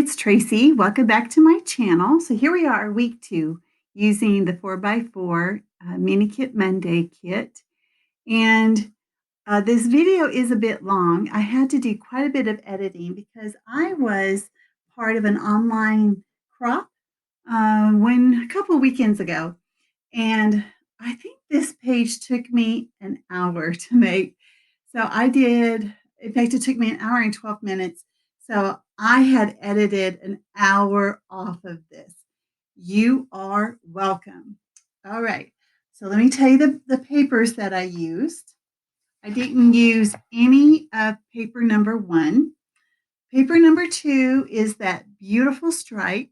it's Tracy. Welcome back to my channel. So here we are, week 2, using the 4x4 Mini Kit Monday kit. And this video is a bit long. I had to do quite a bit of editing because I was part of an online crop a couple of weekends ago. And I think this page took me an hour to make. So in fact, it took me an hour and 12 minutes. So I had edited an hour off of this. You are welcome. All right. So let me tell you the papers that I used. I didn't use any of paper number 1. Paper number 2 is that beautiful stripe,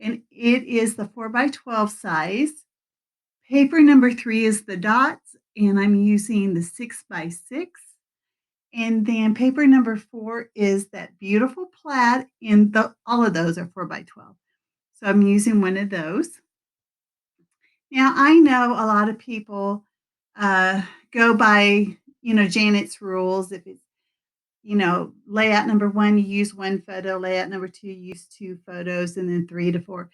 and it is the 4x12 size. Paper number 3 is the dots, and I'm using the 6x6. And then paper number 4 is that beautiful plaid, and all of those are 4x12. So I'm using one of those. Now, I know a lot of people go by, Janet's rules. If it's, layout number 1, you use 1 photo, layout number 2, you use 2 photos, and then 3 to 4.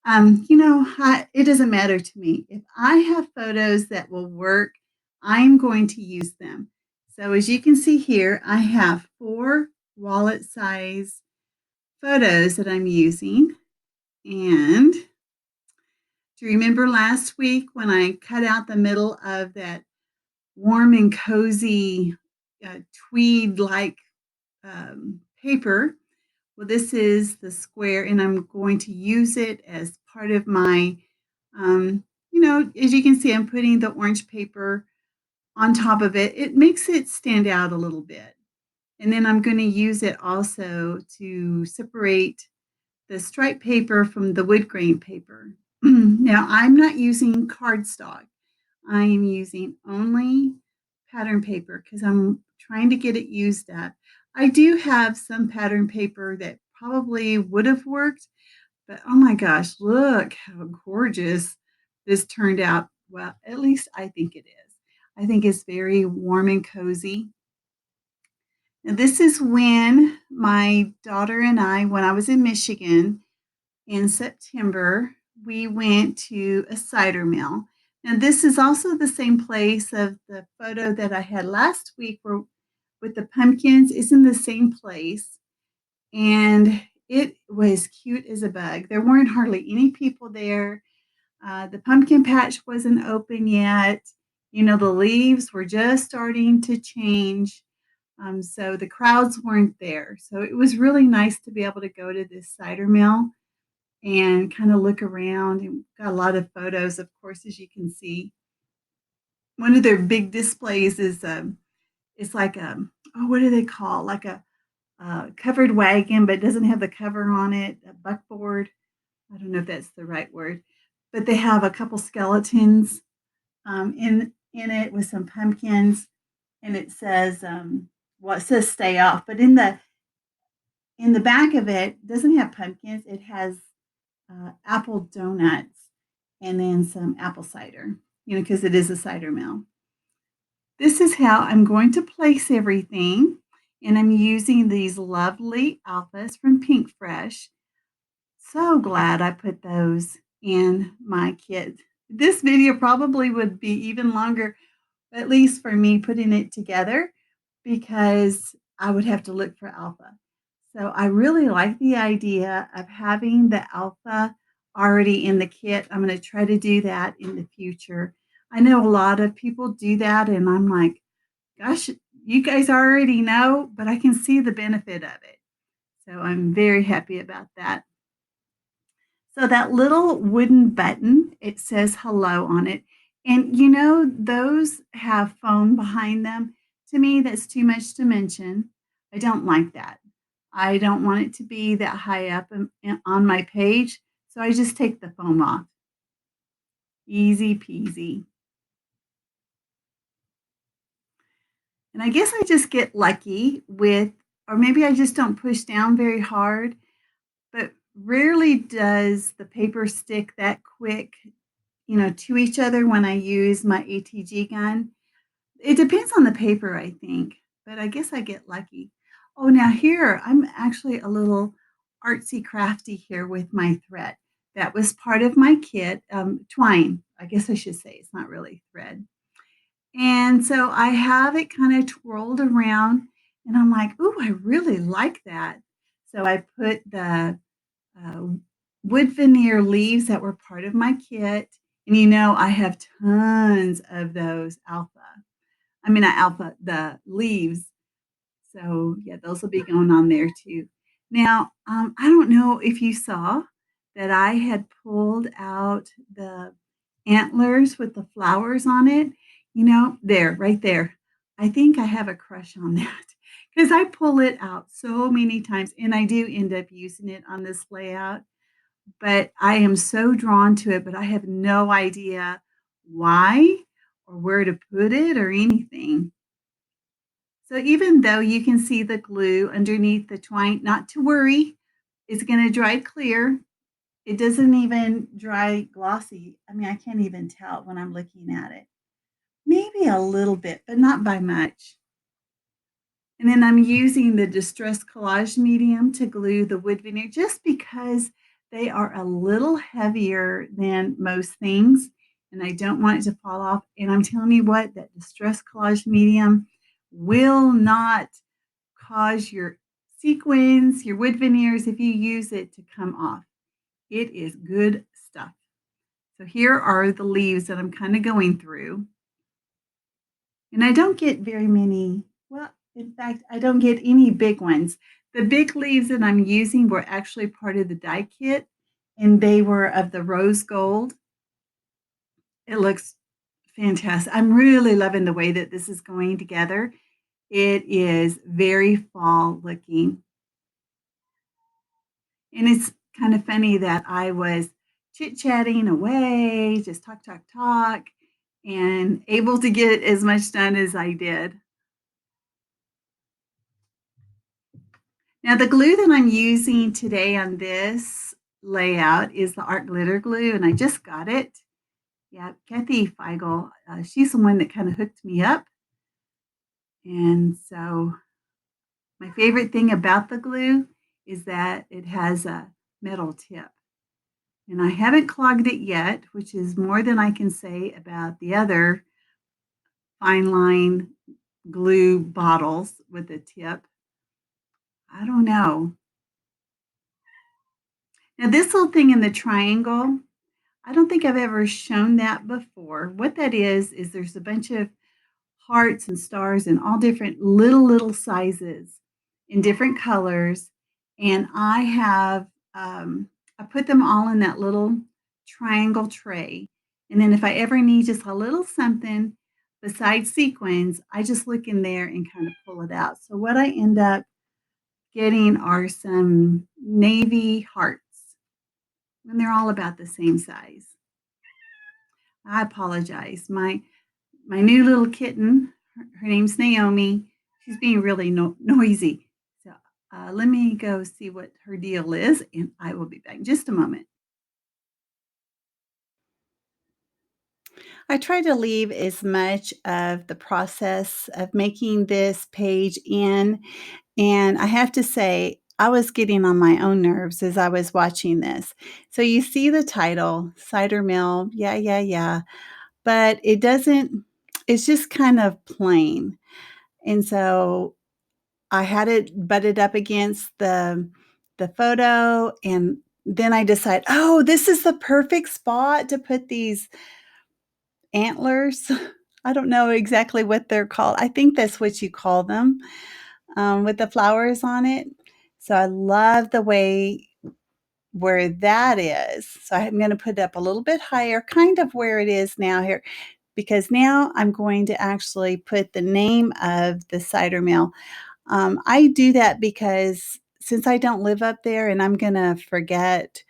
It doesn't matter to me. If I have photos that will work, I'm going to use them. So as you can see here, I have 4 wallet size photos that I'm using. And do you remember last week when I cut out the middle of that warm and cozy tweed-like paper? Well, this is the square, and I'm going to use it as part of my, as you can see, I'm putting the orange paper on top of it. It makes it stand out a little bit. And then I'm going to use it also to separate the striped paper from the wood grain paper. Now, I'm not using cardstock. I am using only pattern paper because I'm trying to get it used up. I do have some pattern paper that probably would have worked, but oh my gosh, look how gorgeous this turned out. Well, at least I think it is. I think it's very warm and cozy. Now, this is when my daughter and I, when I was in Michigan in September, we went to a cider mill. Now, this is also the same place of the photo that I had last week with the pumpkins. It's in the same place. And it was cute as a bug. There weren't hardly any people there. The pumpkin patch wasn't open yet. The leaves were just starting to change. So the crowds weren't there. So it was really nice to be able to go to this cider mill and kind of look around. And got a lot of photos, of course, as you can see. One of their big displays is it's like what do they call? Like a covered wagon, but it doesn't have the cover on it. A buckboard. I don't know if that's the right word, but they have a couple skeletons in it with some pumpkins, and it says it says "stay off," but in the back of it doesn't have pumpkins. It has apple donuts and then some apple cider, because it is a cider mill. This is how I'm going to place everything. And I'm using these lovely alphas from Pink Fresh. So glad I put those in my kit. This video probably would be even longer, at least for me putting it together, because I would have to look for alpha. So I really like the idea of having the alpha already in the kit. I'm going to try to do that in the future. I know a lot of people do that, and I'm like, gosh, you guys already know, but I can see the benefit of it. So I'm very happy about that. So that little wooden button, it says hello on it. And those have foam behind them. To me, that's too much to mention. I don't like that. I don't want it to be that high up on my page. So I just take the foam off. Easy peasy. And I guess I just get lucky or maybe I just don't push down very hard, but rarely does the paper stick that quick, to each other when I use my ATG gun. It depends on the paper, I think, but I guess I get lucky. Oh, now here, I'm actually a little artsy crafty here with my thread. That was part of my kit, twine, I guess I should say. It's not really thread. And so I have it kind of twirled around, and I'm like, "Ooh, I really like that." So I put the uh, wood veneer leaves that were part of my kit, and I have tons of those alpha. I mean, not alpha, the leaves. So yeah, those will be going on there too. Now, I don't know if you saw that I had pulled out the antlers with the flowers on it. There, right there. I think I have a crush on that because I pull it out so many times and I do end up using it on this layout. But I am so drawn to it, but I have no idea why or where to put it or anything. So even though you can see the glue underneath the twine, not to worry, it's going to dry clear. It doesn't even dry glossy. I mean, I can't even tell when I'm looking at it. Maybe a little bit, but not by much. And then I'm using the Distress Collage medium to glue the wood veneer just because they are a little heavier than most things and I don't want it to fall off. And I'm telling you what, that Distress Collage medium will not cause your sequins, your wood veneers, if you use it, to come off. It is good stuff. So here are the leaves that I'm kind of going through. And I don't get very many. Well, in fact, I don't get any big ones. The big leaves that I'm using were actually part of the die kit, and they were of the rose gold. It looks fantastic. I'm really loving the way that this is going together. It is very fall looking. And it's kind of funny that I was chit-chatting away, just talk, talk, talk, and able to get as much done as I did. Now, the glue that I'm using today on this layout is the art glitter glue, and I just got it. Yeah, Kathy Feigl, she's the one that kind of hooked me up. And so my favorite thing about the glue is that it has a metal tip. And I haven't clogged it yet, which is more than I can say about the other fine line glue bottles with a tip. I don't know. Now, this little thing in the triangle, I don't think I've ever shown that before. What that is there's a bunch of hearts and stars in all different little sizes in different colors. And I put them all in that little triangle tray. And then if I ever need just a little something besides sequins, I just look in there and kind of pull it out. So what I end up getting are some navy hearts, and they're all about the same size. I apologize. My new little kitten, her name's Naomi. She's being really noisy. So let me go see what her deal is, and I will be back in just a moment. I try to leave as much of the process of making this page in, and I have to say, I was getting on my own nerves as I was watching this. So you see the title, Cider Mill, yeah, yeah, yeah, but it doesn't, it's just kind of plain. And so I had it butted up against the photo, and then I decide, "Oh, this is the perfect spot to put these antlers." I don't know exactly what they're called. I think that's what you call them, with the flowers on it. So I love the way where that is. So I'm gonna put it up a little bit higher, kind of where it is now here, because now I'm going to actually put the name of the cider mill. I do that because since I don't live up there and I'm gonna forget,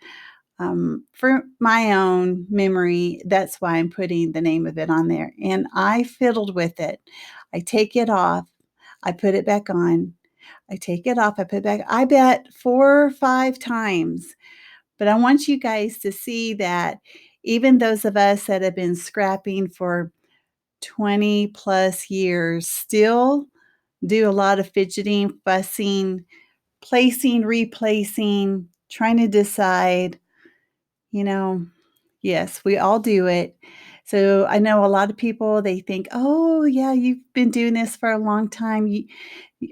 for my own memory, that's why I'm putting the name of it on there. And I fiddled with it. I take it off, I put it back on. I take it off, I put it back. I bet 4 or 5 times. But I want you guys to see that even those of us that have been scrapping for 20 plus years still do a lot of fidgeting, fussing, placing, replacing, trying to decide, you know, yes, we all do it. So I know a lot of people, they think, "Oh, yeah, you've been doing this for a long time.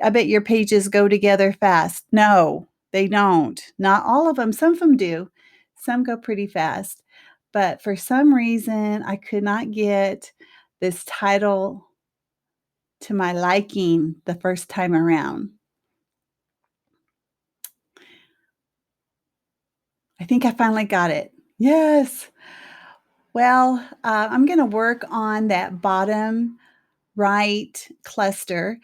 I bet your pages go together fast." No, they don't. Not all of them. Some of them do. Some go pretty fast. But for some reason, I could not get this title to my liking the first time around. I think I finally got it. Yes. Well, I'm going to work on that bottom right cluster.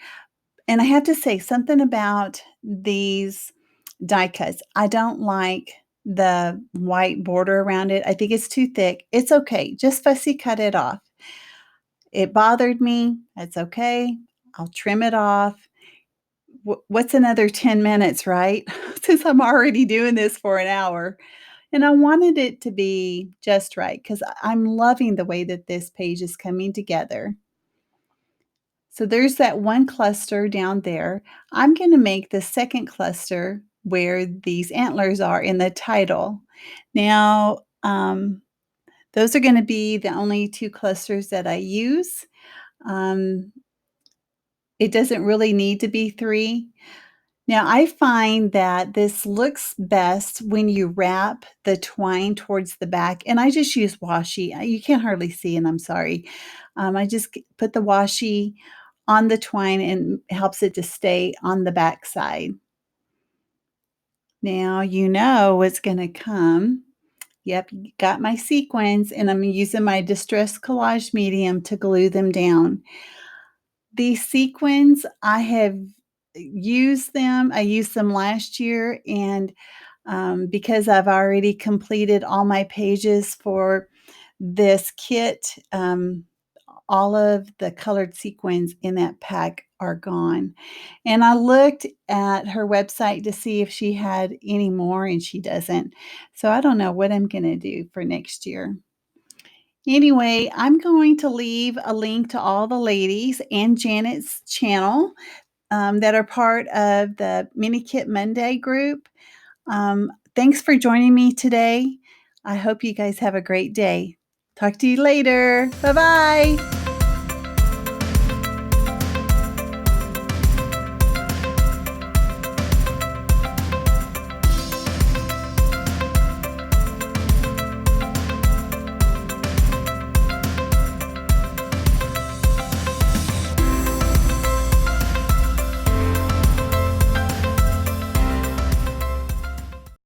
And I have to say something about these die cuts. I don't like the white border around it. I think it's too thick. It's okay. Just fussy cut it off. It bothered me. It's okay. I'll trim it off. What's another 10 minutes, right? Since I'm already doing this for an hour. And I wanted it to be just right because I'm loving the way that this page is coming together. So there's that one cluster down there. I'm going to make the second cluster where these antlers are in the title. Now, those are going to be the only two clusters that I use. Um, it doesn't really need to be three. Now, I find that this looks best when you wrap the twine towards the back, and I just use washi. You can't hardly see, and I'm sorry. I just put the washi on the twine and helps it to stay on the back side. Now you know what's going to come. Yep, got my sequins, and I'm using my Distress Collage Medium to glue them down. These sequins, I have used them. I used them last year, and because I've already completed all my pages for this kit, all of the colored sequins in that pack are gone. And I looked at her website to see if she had any more, and she doesn't. So I don't know what I'm going to do for next year. Anyway, I'm going to leave a link to all the ladies and Janet's channel that are part of the Mini Kit Monday group. Thanks for joining me today. I hope you guys have a great day. Talk to you later. Bye-bye.